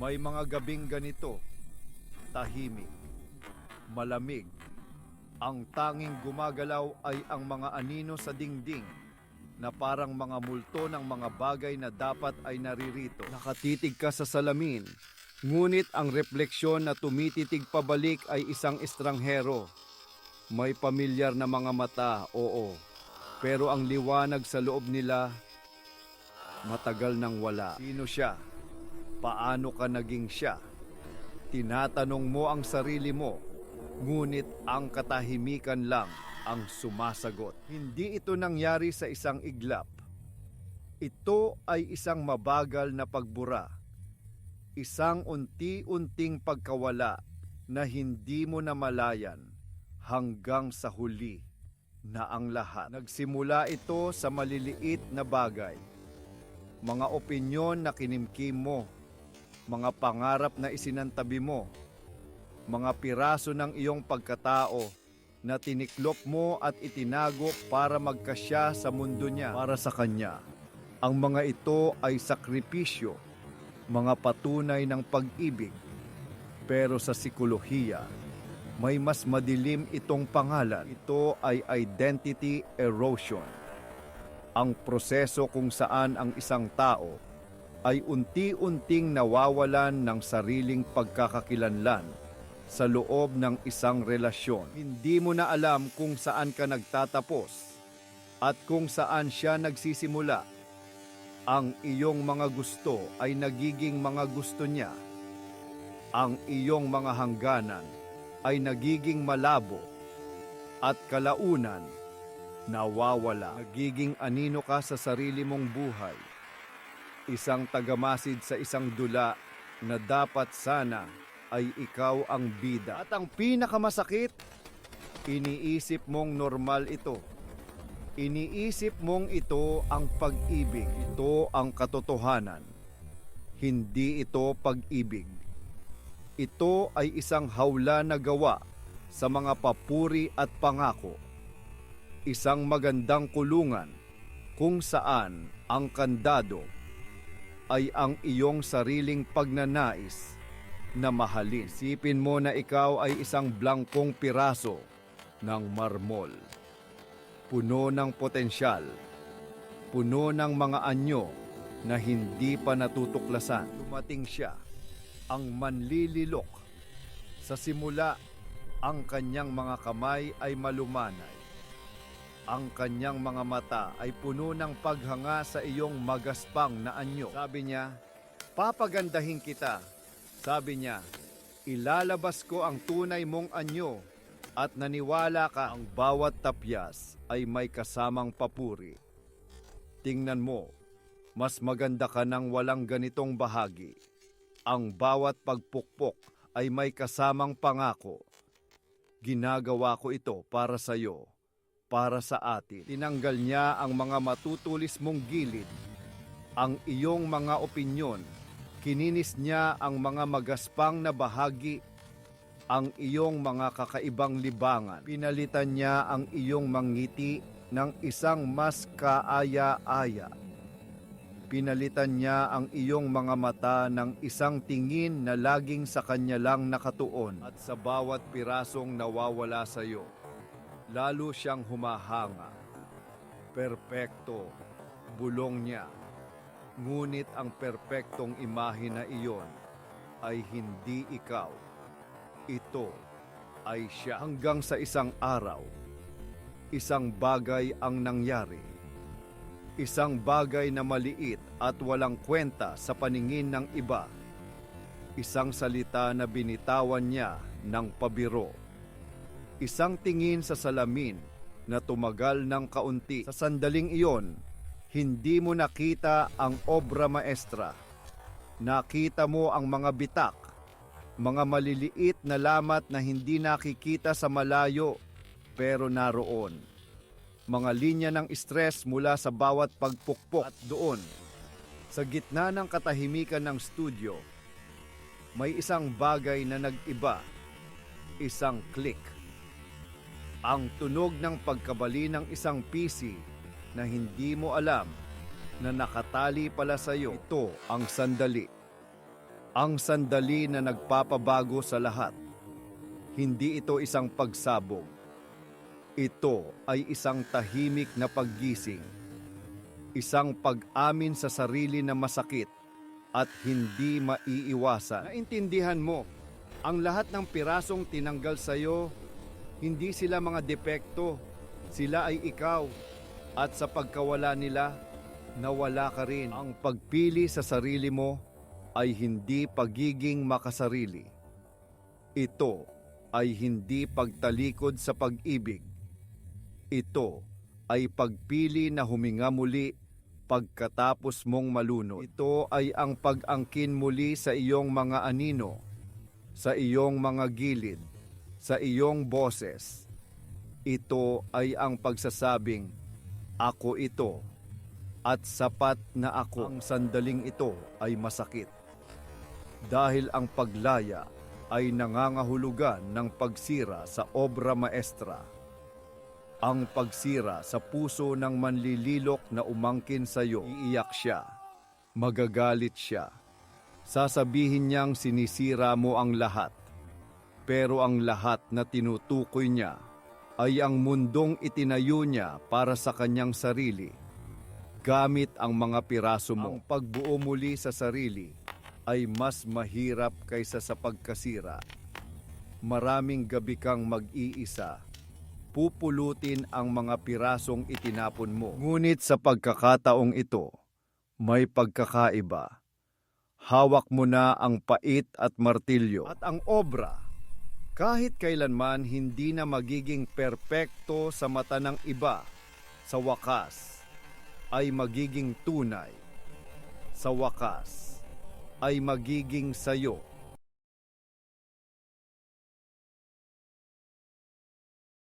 May mga gabing ganito, tahimik, malamig. Ang tanging gumagalaw ay ang mga anino sa dingding na parang mga multo ng mga bagay na dapat ay naririto. Nakatitig ka sa salamin, ngunit ang refleksyon na tumititig pabalik ay isang estranghero. May pamilyar na mga mata, oo, pero ang liwanag sa loob nila matagal nang wala. Sino siya? Paano ka naging siya? Tinatanong mo ang sarili mo, ngunit ang katahimikan lang ang sumasagot. Hindi ito nangyari sa isang iglap. Ito ay isang mabagal na pagbura. Isang unti-unting pagkawala na hindi mo namalayan hanggang sa huli na ang lahat. Nagsimula ito sa maliliit na bagay. Mga opinyon na kinimkim mo, mga pangarap na isinantabi mo, mga piraso ng iyong pagkatao na tiniklop mo at itinago para magkasya sa mundo niya para sa kanya. Ang mga ito ay sakripisyo, mga patunay ng pag-ibig. Pero sa sikolohiya, may mas madilim itong pangalan. Ito ay identity erosion. Ang proseso kung saan ang isang tao ay unti-unting nawawalan ng sariling pagkakakilanlan sa loob ng isang relasyon. Hindi mo na alam kung saan ka nagtatapos at kung saan siya nagsisimula. Ang iyong mga gusto ay nagiging mga gusto niya. Ang iyong mga hangganan ay nagiging malabo at kalaunan nawawala. Nagiging anino ka sa sarili mong buhay. Isang tagamasid sa isang dula na dapat sana ay ikaw ang bida. At ang pinakamasakit, iniisip mong normal ito. Iniisip mong ito ang pag-ibig. Ito ang katotohanan. Hindi ito pag-ibig. Ito ay isang hawla na gawa sa mga papuri at pangako. Isang magandang kulungan kung saan ang kandado ay ang iyong sariling pagnanais na mahalin. Isipin mo na ikaw ay isang blangkong piraso ng marmol. Puno ng potensyal, puno ng mga anyo na hindi pa natutuklasan. Dumating siya, ang manlililok. Sa simula, ang kanyang mga kamay ay malumanay. Ang kanyang mga mata ay puno ng paghanga sa iyong magaspang na anyo. Sabi niya, papagandahin kita. Sabi niya, ilalabas ko ang tunay mong anyo at naniwala ka ang bawat tapyas ay may kasamang papuri. Tingnan mo, mas maganda ka nang walang ganitong bahagi. Ang bawat pagpukpok ay may kasamang pangako. Ginagawa ko ito para sa iyo. Para sa atin. Tinanggal niya ang mga matutulis mong gilid, ang iyong mga opinyon. Kininis niya ang mga magaspang na bahagi, ang iyong mga kakaibang libangan. Pinalitan niya ang iyong mangiti ng isang mas kaaya-aya. Pinalitan niya ang iyong mga mata ng isang tingin na laging sa kanya lang nakatuon at sa bawat pirasong nawawala sa iyo. Lalo siyang humahanga. Perpekto, bulong niya. Ngunit ang perpektong imahe na iyon ay hindi ikaw. Ito ay siya. Hanggang sa isang araw, isang bagay ang nangyari. Isang bagay na maliit at walang kwenta sa paningin ng iba. Isang salita na binitawan niya ng pabiro. Isang tingin sa salamin na tumagal ng kaunti. Sa sandaling iyon, hindi mo nakita ang obra maestra. Nakita mo ang mga bitak, mga maliliit na lamat na hindi nakikita sa malayo, pero naroon. Mga linya ng stress mula sa bawat pagpukpok. At doon, sa gitna ng katahimikan ng studio, may isang bagay na nag-iba. Isang click. Ang tunog ng pagkabali ng isang PC na hindi mo alam na nakatali pala sa iyo. Ito ang sandali. Ang sandali na nagpapabago sa lahat. Hindi ito isang pagsabog. Ito ay isang tahimik na paggising. Isang pag-amin sa sarili na masakit at hindi maiiwasan. Naintindihan mo, ang lahat ng pirasong tinanggal sa iyo, hindi sila mga depekto. Sila ay ikaw. At sa pagkawala nila, nawala ka rin. Ang pagpili sa sarili mo ay hindi pagiging makasarili. Ito ay hindi pagtalikod sa pag-ibig. Ito ay pagpili na huminga muli pagkatapos mong malunod. Ito ay ang pag-angkin muli sa iyong mga anino, sa iyong mga gilid, sa iyong boses. Ito ay ang pagsasabing, ako ito, at sapat na ako. Ang sandaling ito ay masakit. Dahil ang paglaya ay nangangahulugan ng pagsira sa obra maestra. Ang pagsira sa puso ng manlililok na umangkin sa iyo. Iiyak siya, magagalit siya. Sasabihin niyang sinisira mo ang lahat. Pero ang lahat na tinutukoy niya ay ang mundong itinayo niya para sa kanyang sarili. Gamit ang mga piraso mo. Ang pagbuo muli sa sarili ay mas mahirap kaysa sa pagkasira. Maraming gabi kang mag-iisa. Pupulutin ang mga pirasong itinapon mo. Ngunit sa pagkakataong ito, may pagkakaiba. Hawak mo na ang pait at martilyo. At ang obra, kahit kailanman hindi na magiging perpekto sa mata ng iba, sa wakas ay magiging tunay. Sa wakas ay magiging sayo.